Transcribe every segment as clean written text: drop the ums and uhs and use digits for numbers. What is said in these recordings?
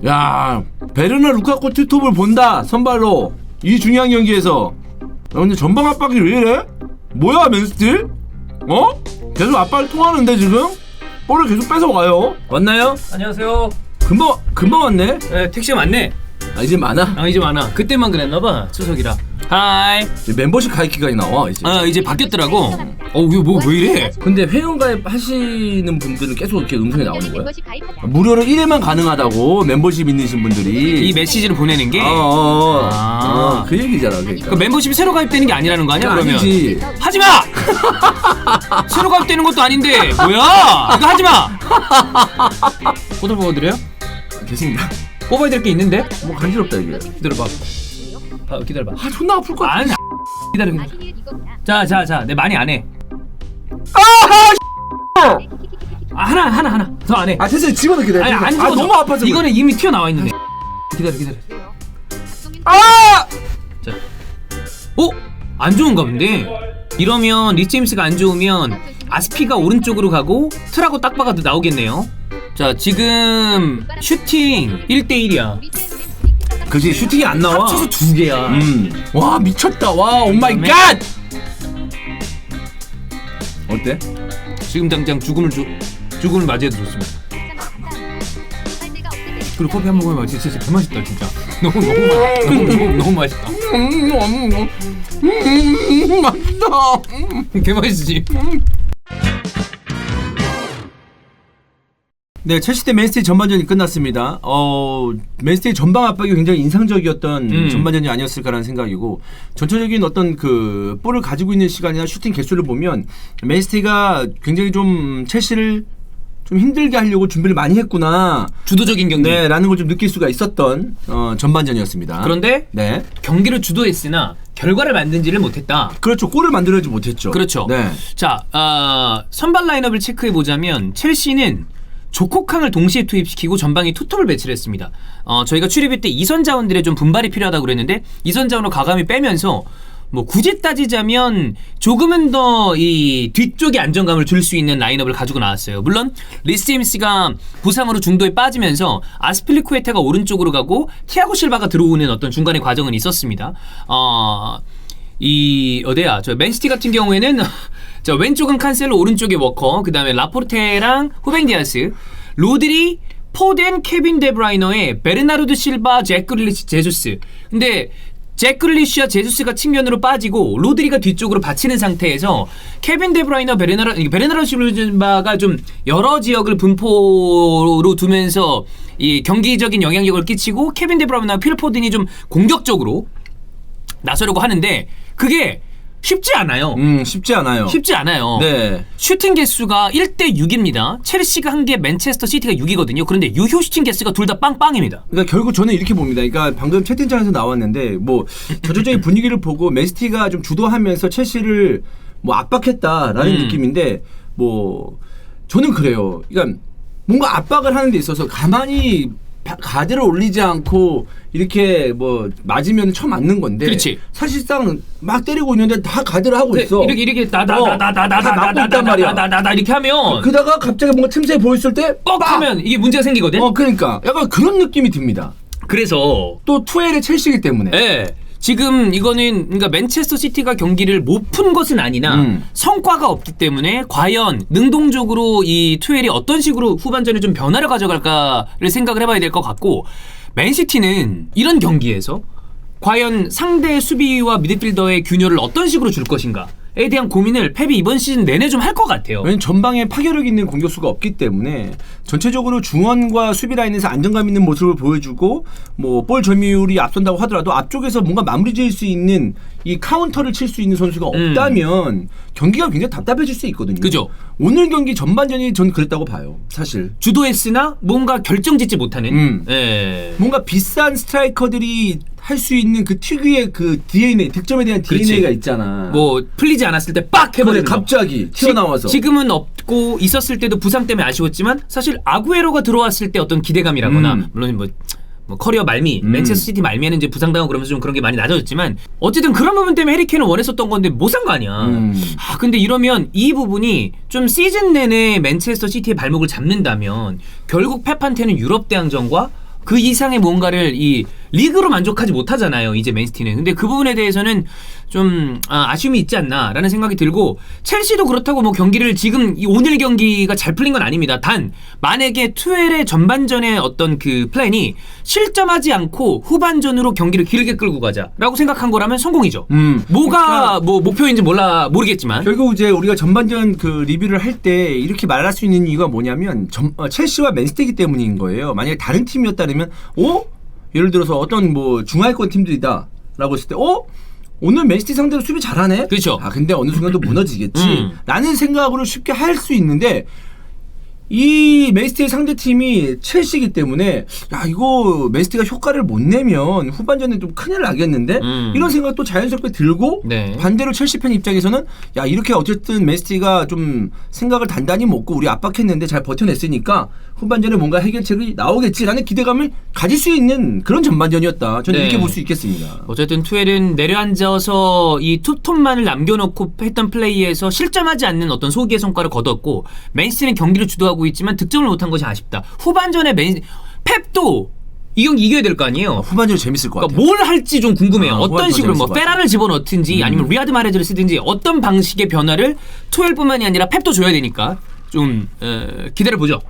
야, 베르나 루카쿠 투톱을 본다 선발로 이 중요한 경기에서. 야, 근데 전방 압박이 왜 이래? 뭐야 맨스틸? 어? 계속 압박을 통하는데 지금? 볼을 계속 뺏어와요. 왔나요? 안녕하세요. 금방 왔네? 네, 택시가 많네. 아 이제 많아? 아 이제 많아. 그때만 그랬나봐. 추석이라. 하이. 멤버십 가입 기간이 나와 이제. 아 이제 바뀌었더라고. 이거 뭐 왜 이래? 근데 회원 가입 하시는 분들은 계속 이렇게 음성이 나오는 거야? 무료로 1회만 가능하다고 멤버십 있으신 분들이 이 메시지를 보내는 게. 그 얘기잖아. 그러니까. 그 멤버십이 새로 가입되는 게 아니라는 거 아니야? 그러면. 아니지. 하지 마. 새로 가입되는 것도 아닌데 뭐야? 이거 하지 마. 보들보들해요? 됐습니다. 뽑아야 될 게 있는데? 뭐 간지럽다 이게. 기다려봐. 기다려봐. 아 존나 아플 것 같아. 아니 기다려. 자, 내 많이 안 해. 하나 더 안 해. 아 됐어 집어넣게 돼. 아니 안 아 너무 아파서. 이거는 이미 튀어나와 있는데. 기다려. 아! 자. 안 좋은가 본데. 이러면 리체임스가 안 좋으면 아스피가 오른쪽으로 가고 트라고 딱 박아도 나오겠네요. 자 지금 슈팅 1대1이야. 그치 슈팅이 안 나와. 합쳐서 2개야. 와 미쳤다. 와 오마이 갓. 어때? 지금 당장 죽음을 맞이해도 좋습니다. 그리고 커피 한 모금 해봐. 진짜 개맛있다 진짜. 너무 맛있다. 맛있다. 개맛있지. 네, 첼시 대 맨시티 전반전이 끝났습니다. 맨시티의 전방 압박이 굉장히 인상적이었던 전반전이 아니었을까라는 생각이고, 전체적인 어떤 그 볼을 가지고 있는 시간이나 슈팅 개수를 보면 맨시티가 굉장히 좀 첼시를 좀 힘들게 하려고 준비를 많이 했구나. 주도적인 경기. 네, 라는 걸 좀 느낄 수가 있었던 전반전이었습니다. 그런데 네, 경기를 주도했으나 결과를 만들지를 못했다. 그렇죠. 골을 만들어내지 못했죠. 그렇죠. 네. 자, 선발 라인업을 체크해 보자면 첼시는 조코캉을 동시에 투입시키고 전방에 투톱을 배치를 했습니다. 저희가 출입회 때 이선 자원들의 좀 분발이 필요하다고 그랬는데 이선 자원을 과감히 빼면서 뭐 굳이 따지자면 조금은 더 이 뒤쪽에 안정감을 줄 수 있는 라인업을 가지고 나왔어요. 물론 리스 제임스가 부상으로 중도에 빠지면서 아스필리쿠에테가 오른쪽으로 가고 티아고 실바가 들어오는 어떤 중간의 과정은 있었습니다. 저 맨시티 같은 경우에는 자, 왼쪽은 칸셀로, 오른쪽에 워커, 그 다음에 라포르테랑 후벤 디아스, 로드리, 포덴, 케빈 데브라이너의 베르나르도 실바, 잭 그릴리시, 제수스. 근데 잭 그릴리시와 제수스가 측면으로 빠지고 로드리가 뒤쪽으로 받치는 상태에서 케빈 데브라이너, 베르나르도 실바가 좀 여러 지역을 분포로 두면서 이 경기적인 영향력을 끼치고 케빈 데브라이너와 필 포든이 좀 공격적으로 나서려고 하는데 그게 쉽지 않아요. 쉽지 않아요. 쉽지 않아요. 네. 슈팅 개수가 1대6입니다. 첼시가 1개, 맨체스터 시티가 6이거든요. 그런데 유효 슈팅 개수가 둘 다 빵빵입니다. 그러니까 결국 저는 이렇게 봅니다. 그러니까 방금 채팅창에서 나왔는데 뭐 전체적인 분위기를 보고 맨시티가 좀 주도하면서 첼시를 뭐 압박했다라는 느낌인데 뭐 저는 그래요. 그러니까 뭔가 압박을 하는 데 있어서 가만히 가드를 올리지 않고 이렇게 뭐 맞으면 쳐맞는 건데 그렇지. 사실상 막 때리고 있는데 다 가드를 하고 있어. 이렇게 다 막고 있단 말이야. 나나나나나나나나나 이렇게 하면 그러다가 갑자기 뭔가 틈새 보였을 때 뻑 하면 이게 문제가 생기거든. 그러니까 약간 그런 느낌이 듭니다. 그래서 또 투엘의 첼시이기 때문에. 예. 지금 이거는 그러니까 맨체스터 시티가 경기를 못 푼 것은 아니나 성과가 없기 때문에 과연 능동적으로 이 투엘이 어떤 식으로 후반전에 좀 변화를 가져갈까를 생각을 해봐야 될 것 같고 맨시티는 이런 경기에서 과연 상대 수비와 미드필더의 균열을 어떤 식으로 줄 것인가에 대한 고민을 펩이 이번 시즌 내내 좀 할 것 같아요. 왜냐면 전방에 파괴력 있는 공격수가 없기 때문에 전체적으로 중원과 수비 라인에서 안정감 있는 모습을 보여주고 뭐 볼 점유율이 앞선다고 하더라도 앞쪽에서 뭔가 마무리 지을 수 있는 이 카운터를 칠 수 있는 선수가 없다면 경기가 굉장히 답답해질 수 있거든요. 그죠? 오늘 경기 전반전이 전 그랬다고 봐요. 사실. 주도했으나 뭔가 결정짓지 못하는 뭔가 비싼 스트라이커들이 할 수 있는 그 특유의 그 DNA, 득점에 대한 DNA가 있잖아. 뭐 풀리지 않았을 때 빡 해버리는 거. 갑자기 튀어나와서. 지금은 없고 있었을 때도 부상 때문에 아쉬웠지만 사실 아구에로가 들어왔을 때 어떤 기대감이라거나 물론 뭐 커리어 말미, 맨체스터 시티 말미에는 이제 부상당하고 그러면서 좀 그런 게 많이 낮아졌지만 어쨌든 그런 부분 때문에 해리케인은 원했었던 건데 못 산 거 아니야. 근데 이러면 이 부분이 좀 시즌 내내 맨체스터 시티의 발목을 잡는다면 결국 펩한테는 유럽 대항전과 그 이상의 뭔가를 이 리그로 만족하지 못하잖아요. 이제 맨시티는. 근데 그 부분에 대해서는 좀 아쉬움이 있지 않나라는 생각이 들고 첼시도 그렇다고 뭐 경기를 지금 이 오늘 경기가 잘 풀린 건 아닙니다. 단 만약에 투엘의 전반전의 어떤 그 플랜이 실점하지 않고 후반전으로 경기를 길게 끌고 가자라고 생각한 거라면 성공이죠. 뭐가 그러니까 뭐 목표인지 모르겠지만 결국 이제 우리가 전반전 그 리뷰를 할 때 이렇게 말할 수 있는 이유가 뭐냐면 첼시와 맨시티이기 때문인 거예요. 만약에 다른 팀이었다면 예를 들어서 어떤 뭐 중하위권 팀들이다라고 했을 때 오늘 맨시티 상대로 수비 잘하네. 그렇죠. 근데 어느 순간 또 무너지겠지. 라는 생각으로 쉽게 할 수 있는데 이 맨시티의 상대팀이 첼시이기 때문에 이거 맨시티가 효과를 못 내면 후반전에 좀 큰일 나겠는데 이런 생각도 자연스럽게 들고 네. 반대로 첼시 팬 입장에서는 이렇게 어쨌든 맨시티가 좀 생각을 단단히 먹고 우리 압박했는데 잘 버텨냈으니까 후반전에 뭔가 해결책이 나오겠지라는 기대감을 가질 수 있는 그런 전반전이었다. 저는 네. 이렇게 볼 수 있겠습니다. 어쨌든 투엘은 내려앉아서 이 투톱만을 남겨놓고 했던 플레이에서 실점하지 않는 어떤 소기의 성과를 거뒀고 맨시티는 경기를 주도하고 있지만 득점을 못한 것이 아쉽다. 후반전에 펩도 이 경기 이겨야 될 거 아니에요. 후반전이 재밌을 것 그러니까 같아요. 뭘 할지 좀 궁금해요. 어떤 후반전 식으로 뭐 재밌을 것 페라를 집어넣든지 아니면 리아드 마레즈를 쓰든지 어떤 방식의 변화를 투엘뿐만이 아니라 펩도 줘야 되니까 좀 기대를 보죠.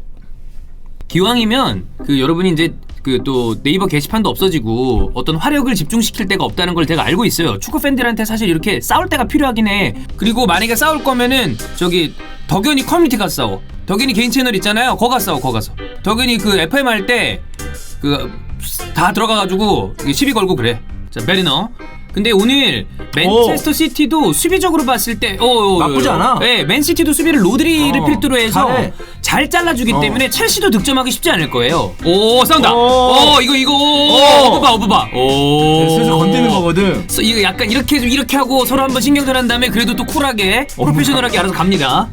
기왕이면 그 여러분이 이제 그 또 네이버 게시판도 없어지고 어떤 화력을 집중시킬 데가 없다는 걸 제가 알고 있어요. 축구 팬들한테 사실 이렇게 싸울 때가 필요하긴 해. 그리고 만약에 싸울 거면은 저기 덕현이 커뮤니티 가서 싸워. 덕현이 개인 채널 있잖아요. 거 가서 싸워. 거 가서. 덕현이 그 FM 할 때 그 다 들어가가지고 시비 걸고 그래. 자 베리너. 근데 오늘 맨체스터 시티도 수비적으로 봤을 때 나쁘지 않아. 네, 맨시티도 수비를 로드리를 필두로 해서 잘해. 잘 잘라주기 때문에 첼시도 득점하기 쉽지 않을 거예요. 오 싸운다. 이거 어브바. 슬슬 건드는 거거든. 이거 약간 이렇게 하고 서로 한번 신경전 한 다음에 그래도 또 쿨하게 프로페셔널하게 알아서 갑니다.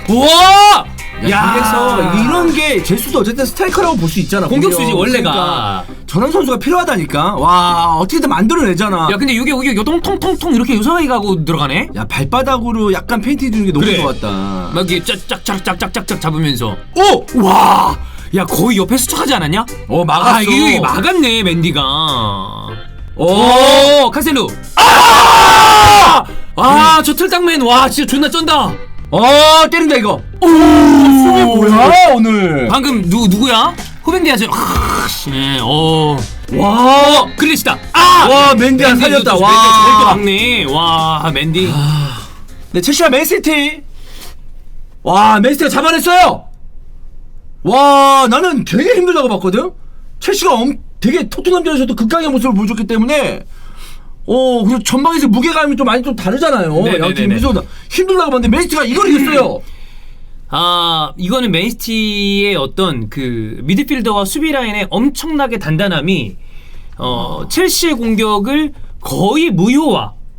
우와! 그래서 이런 게 제수도 어쨌든 스트라이커라고 볼 수 있잖아. 공격수지 원래가. 그러니까 저런 선수가 필요하다니까. 와 어떻게든 만들어내잖아. 야 근데 이게 요동통통통 이렇게 요상하게 가고 들어가네. 야 발바닥으로 약간 페인팅 주는 게 너무 그래. 좋았다. 막 이게 짝짝짝짝짝짝 잡으면서 와! 야 거의 옆에 스쳐가지 않았냐? 막았어. 이게 막았네 맨디가. 카셀루. 저 틀딱맨 와 진짜 존나 쩐다. 때린다 이거. 수비 뭐야 오늘. 방금 누구야? 후벤디아즈. 와 클리시다. 와 맨디가 살렸다. 와 막네. 와 맨디. 네 첼시와 맨시티. 와 맨시티가 잡아냈어요. 와 나는 되게 힘들다고 봤거든. 첼시가 되게 토트넘전에서도 극강의 모습을 보여줬기 때문에 그래서 전방에서 무게감이 좀 많이 좀 다르잖아요. 네네네네. 양팀 그래서 힘들다고 봤는데 맨시티가 이걸 이겼어요. 이거는 맨시티의 어떤 그 미드필더와 수비 라인의 엄청나게 단단함이 첼시의 공격을 거의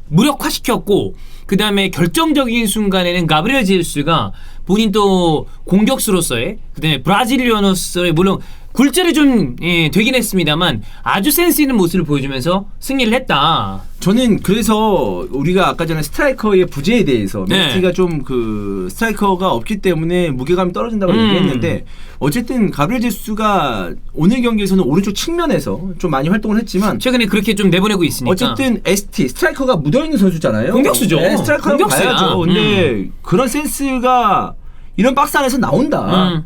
무력화시켰고 그 다음에 결정적인 순간에는 가브리엘 제수스가 본인 또 공격수로서의 그 다음에 브라질리언으로서의 물론 굴절이 좀 되긴 했습니다만 아주 센스 있는 모습을 보여주면서 승리를 했다. 저는 그래서 우리가 아까 전에 스트라이커의 부재에 대해서 맨시티가 좀 그 스트라이커가 없기 때문에 무게감이 떨어진다고 얘기했는데 어쨌든 가브리엘 제수스가 오늘 경기에서는 오른쪽 측면에서 좀 많이 활동을 했지만 최근에 그렇게 좀 내보내고 있으니까 어쨌든 ST 스트라이커가 묻어있는 선수잖아요. 공격수죠. 네, 스트라이커라고 공격수야. 봐야죠. 근데 그런 센스가 이런 박스 안에서 나온다.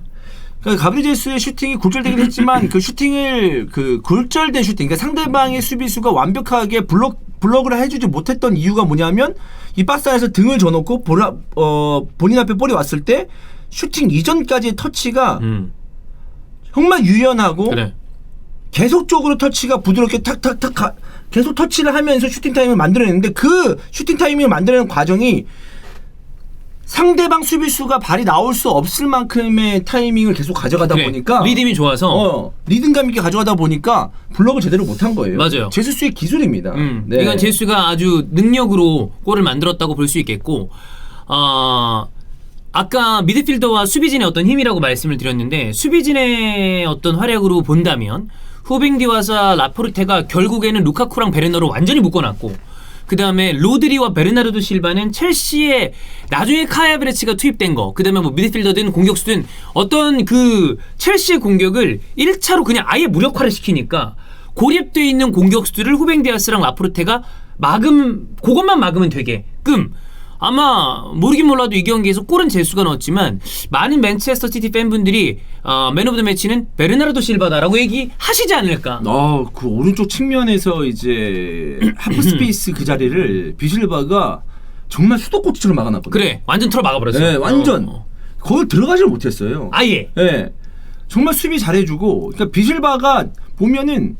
그러니까 가브리엘 제수스의 슈팅이 굴절되긴 했지만 그 슈팅을 그 굴절된 슈팅, 그러니까 상대방의 수비수가 완벽하게 블럭을 해주지 못했던 이유가 뭐냐면 이 박스 안에서 등을 져놓고 본인 앞에 볼이 왔을 때 슈팅 이전까지의 터치가 정말 유연하고 그래. 계속적으로 터치가 부드럽게 탁탁탁 계속 터치를 하면서 슈팅 타이밍을 만들어냈는데 그 슈팅 타이밍을 만들어내는 과정이 상대방 수비수가 발이 나올 수 없을 만큼의 타이밍을 계속 가져가다 보니까 리듬이 좋아서 리듬감 있게 가져가다 보니까 블럭을 제대로 못한 거예요. 맞아요. 제수스의 기술입니다. 네. 이건 제수가 아주 능력으로 골을 만들었다고 볼 수 있겠고 아까 미드필더와 수비진의 어떤 힘이라고 말씀을 드렸는데 수비진의 어떤 활약으로 본다면 후빙디와사 라포르테가 결국에는 루카쿠랑 베르너로 완전히 묶어놨고 그다음에 로드리와 베르나르도 실바는 첼시에 나중에 카이 하베르츠가 투입된 거, 그다음에 뭐 미드필더든 공격수든 어떤 그 첼시의 공격을 1차로 그냥 아예 무력화를 시키니까 고립되어 있는 공격수들을 후벤 디아스랑 라포르테가 그것만 막으면 되게끔, 아마 모르긴 몰라도 이 경기에서 골은 제수가 넣었지만 많은 맨체스터 시티 팬분들이 맨 오브 더 매치는 베르나르도 실바다라고 얘기하시지 않을까. 그 오른쪽 측면에서 이제 하프 스페이스 그 자리를 비실바가 정말 수도꼭지처럼 막아놨거든요. 그래, 완전 틀어 막아버렸어. 네, 완전 거기 들어가지를 못했어요. 아예. 네, 정말 수비 잘해주고, 그러니까 비실바가 보면은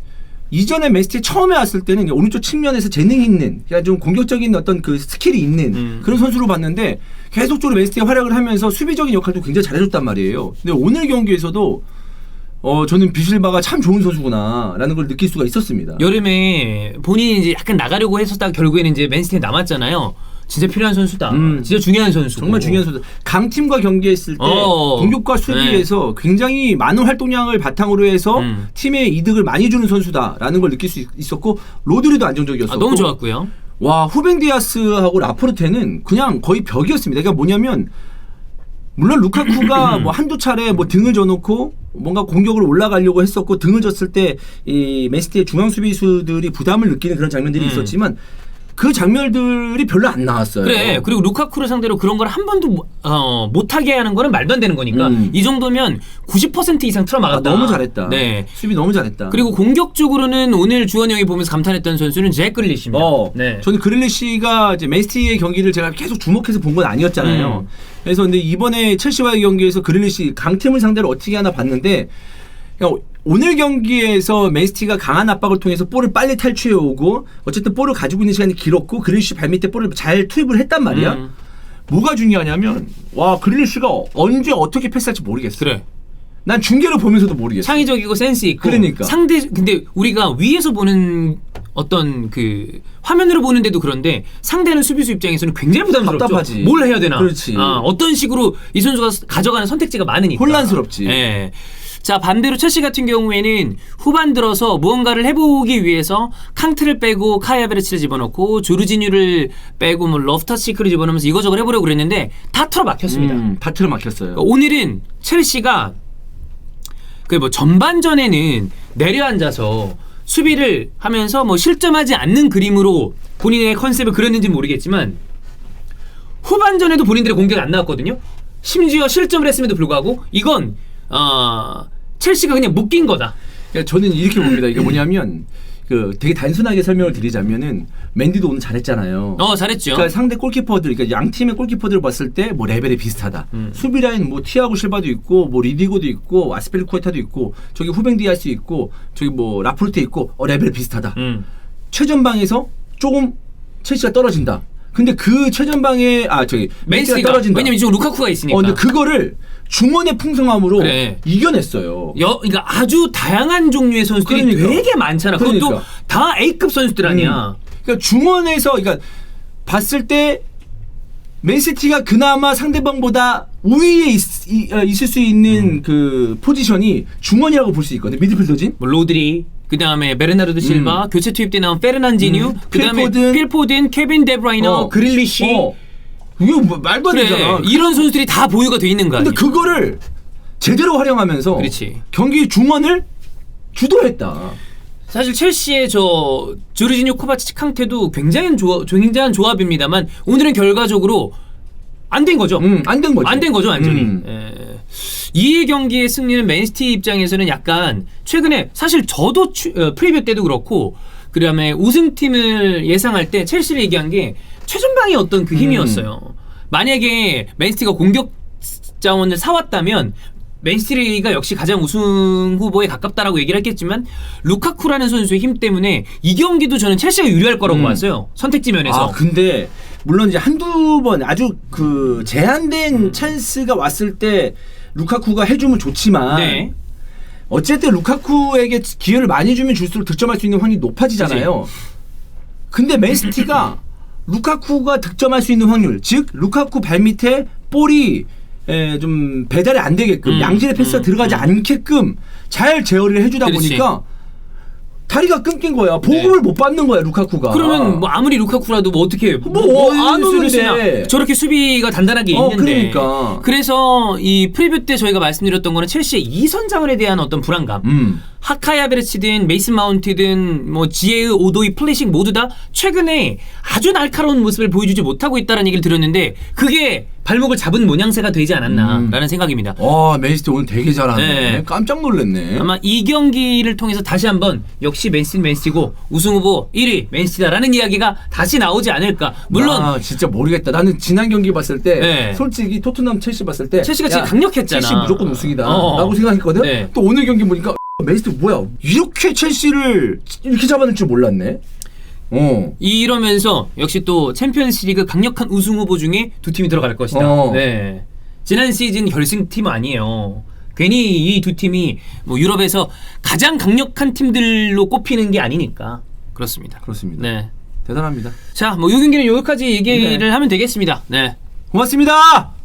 이전에 맨시티 처음에 왔을 때는 오른쪽 측면에서 재능이 있는, 그러니까 좀 공격적인 어떤 그 스킬이 있는 그런 선수로 봤는데 계속적으로 맨시티가 활약을 하면서 수비적인 역할도 굉장히 잘해줬단 말이에요. 근데 오늘 경기에서도 저는 비실바가 참 좋은 선수구나라는 걸 느낄 수가 있었습니다. 여름에 본인이 이제 약간 나가려고 했었다가 결국에는 이제 맨시티에 남았잖아요. 진짜 필요한 선수다. 진짜 중요한 선수. 정말 중요한 선수. 강팀과 경기했을 때 공격과 수비에서 굉장히 많은 활동량을 바탕으로 해서 팀에 이득을 많이 주는 선수다라는 걸 느낄 수 있었고, 로드리도 안정적이었었고. 너무 좋았고요. 와, 후벤 디아스하고 라포르테는 그냥 거의 벽이었습니다. 그러니까 뭐냐면, 물론 루카쿠가 뭐 한두 차례 뭐 등을 져놓고 뭔가 공격으로 올라가려고 했었고, 등을 졌을 때 이 맨시티의 중앙 수비수들이 부담을 느끼는 그런 장면들이 있었지만, 그 장면들이 별로 안 나왔어요. 그래. 그리고 루카쿠를 상대로 그런 걸 한 번도 못하게 하는 거는 말도 안 되는 거니까 이 정도면 90% 이상 틀어막았다. 너무 잘했다. 네. 수비 너무 잘했다. 그리고 공격적으로는 오늘 주원 형이 보면서 감탄했던 선수는 잭 그릴리시입니다. 네. 저는 그릴리시가 이제 맨시티의 경기를 제가 계속 주목해서 본 건 아니었잖아요. 그래서 근데 이번에 첼시와의 경기에서 그릴리시 강팀을 상대로 어떻게 하나 봤는데, 그냥 오늘 경기에서 맨시티가 강한 압박을 통해서 볼을 빨리 탈취해 오고, 어쨌든 볼을 가지고 있는 시간이 길었고, 그릴리시 발밑에 볼을 잘 투입을 했단 말이야. 뭐가 중요하냐면, 와, 그릴리시가 언제 어떻게 패스할지 모르겠어. 그래. 난 중계를 보면서도 모르겠어. 창의적이고 센스 있고. 그러니까. 근데 우리가 위에서 보는 어떤 그 화면으로 보는데도 그런데 상대는 수비수 입장에서는 굉장히 부담스럽죠. 답답하지. 뭘 해야 되나. 그렇지. 어떤 식으로 이 선수가 가져가는 선택지가 많으니까. 혼란스럽지. 네. 자, 반대로 첼시 같은 경우에는 후반 들어서 무언가를 해보기 위해서 캉트를 빼고 카이 하베르츠를 집어넣고 조르지뉴를 빼고 뭐 러프터치크를 집어넣으면서 이거저거 해보려고 그랬는데 다 틀어막혔습니다. 다 틀어막혔어요. 그러니까 오늘은 첼시가 그 뭐 전반전에는 내려앉아서 수비를 하면서 뭐 실점하지 않는 그림으로 본인의 컨셉을 그렸는지 모르겠지만 후반전에도 본인들의 공격이 안 나왔거든요. 심지어 실점을 했음에도 불구하고 이건 첼시가 그냥 묶인 거다. 그러니까 저는 이렇게 봅니다. 이게 뭐냐면 되게 단순하게 설명을 드리자면은 맨디도 오늘 잘했잖아요. 잘했죠. 그러니까 상대 골키퍼들, 그러니까 양 팀의 골키퍼들을 봤을 때 뭐 레벨이 비슷하다. 수비 라인 뭐 티아고 실바도 있고, 뭐 리디고도 있고, 아스펠리쿠에타도 있고, 저기 후벤 디아스 있고, 저기 뭐 라포르테 있고, 레벨 비슷하다. 최전방에서 조금 첼시가 떨어진다. 근데 그 최전방에 맨시티가 떨어진다. 왜냐면 지금 루카쿠가 있으니까. 근데 그거를 중원의 풍성함으로 그래. 이겨냈어요. 그러니까 아주 다양한 종류의 선수들이 되게 많잖아. 그것도 다 A급 선수들 아니야. 그러니까 중원에서, 그러니까 봤을 때 맨시티가 그나마 상대방보다 우위에 있을 수 있는 그 포지션이 중원이라고 볼 수 있거든. 미드필더진. 뭐 로드리, 그 다음에 베르나르도 실바, 교체 투입돼 나온 페르난지뉴, 그 다음에 필포든, 케빈 데브라이너, 그릴리시. 이거 뭐 말도 안 되잖아. 이런 선수들이 다 보유가 돼 있는 거 아니야. 근데 그거를 제대로 활용하면서 그렇지. 경기 중원을 주도했다. 사실 첼시의 조르지뉴, 코바치치, 캉테도 굉장한 조합입니다만 오늘은 결과적으로 안 된 거죠. 안 된 거죠. 안 된 거죠, 완전히. 이 경기의 승리는 맨시티 입장에서는 약간 최근에 사실 저도 프리뷰 때도 그렇고 그다음에 우승팀을 예상할 때 첼시를 얘기한 게 최전방의 어떤 그 힘이었어요. 만약에 맨시티가 공격 자원을 사왔다면 맨시티가 역시 가장 우승 후보에 가깝다라고 얘기를 했겠지만 루카쿠라는 선수의 힘 때문에 이 경기도 저는 첼시가 유리할 거라고 봤어요. 선택지 면에서. 근데 물론 이제 한두 번 아주 그 제한된 찬스가 왔을 때 루카쿠가 해주면 좋지만 네. 어쨌든 루카쿠에게 기회를 많이 주면 줄수록 득점할 수 있는 확률이 높아지잖아요. 근데 맨시티가 루카쿠가 득점할 수 있는 확률, 즉 루카쿠 발밑에 볼이 좀 배달이 안 되게끔 양질의 패스가 들어가지 않게끔 잘 제어를 해주다 보니까 다리가 끊긴 거야. 보급을 못 받는 거야 루카쿠가. 그러면 뭐 아무리 루카쿠라도 뭐 어떻게 안 수를 오는데. 쓰나. 저렇게 수비가 단단하게 있는데. 그러니까. 그래서 이 프리뷰 때 저희가 말씀드렸던 거는 첼시의 이선장을에 대한 어떤 불안감. 하카이 하베르츠든 메이슨 마운트든 뭐 지에의 오도이 플래식 모두 다 최근에 아주 날카로운 모습을 보여주지 못하고 있다는 얘기를 들었는데 그게 발목을 잡은 모양새가 되지 않았나라는 생각입니다. 맨시티 오늘 되게 잘하네. 네. 깜짝 놀랐네. 아마 이 경기를 통해서 다시 한번 역시 맨시티는 맨시티고 우승 후보 1위 맨시티다라는 이야기가 다시 나오지 않을까. 물론 진짜 모르겠다. 나는 지난 경기 봤을 때 네. 솔직히 토트넘 첼시 봤을 때 첼시가 지금 강력했잖아. 첼시 무조건 우승이다 라고 생각했거든. 네. 또 오늘 경기 보니까 맨시티 뭐야 이렇게 첼시를 이렇게 잡아낼 줄 몰랐네. 이러면서 역시 또 챔피언스리그 강력한 우승 후보 중에 두 팀이 들어갈 것이다. 네. 지난 시즌 결승팀 아니에요. 괜히 이 두 팀이 뭐 유럽에서 가장 강력한 팀들로 꼽히는 게 아니니까 그렇습니다. 그렇습니다. 네. 대단합니다. 자, 뭐 이 경기는 여기까지 얘기를 하면 되겠습니다. 네. 고맙습니다.